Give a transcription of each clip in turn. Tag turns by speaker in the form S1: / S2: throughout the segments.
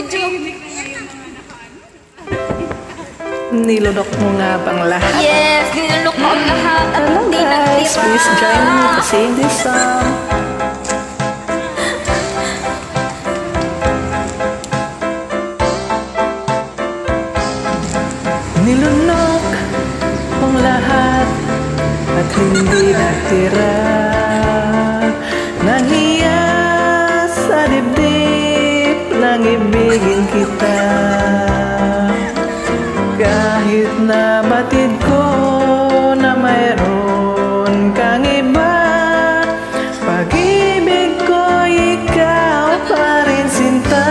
S1: medyo...
S2: Nilunok mo nga bang lahat?
S1: Yes, nilunok ko ang lahat at
S2: Hello
S1: hindi
S2: guys,
S1: nagtira.
S2: please join me to sing this song. Nilunok ang lahat at hindi natira. Nahiya sa dibdib nang ibigin kita. Kahit na batid ko na mayroon kang iba, pag-ibig ko ikaw pa rin sinta.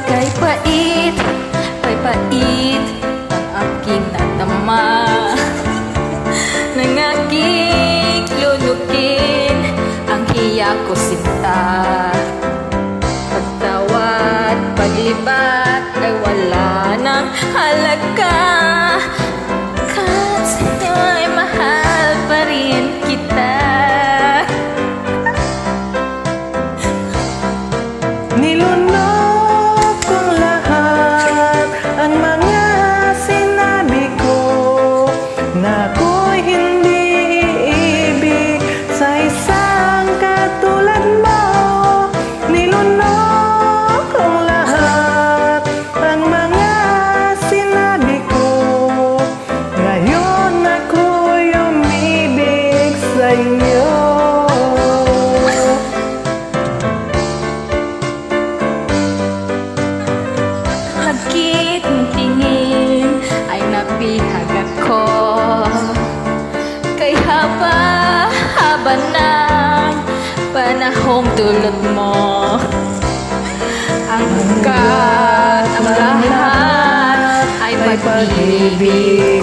S1: Kay pait ang aking natama, nang aking lunukin ang hiya ko sinta. Pagtawad, paglibat ay wala nang halaga, kasi ay mahal pa rin kita.
S2: Nilunok kong lahat ang mga sinabi ko, na ako'y hindi iibig sa isang katulad mo. Nilunok kong lahat ang mga sinabi ko, ngayon ako'y umibig sa inyo.
S1: Hagkit mong tingin ay napihag ako, kay haba ng panahong dulot mo. Ang lahat ay pag-ibig.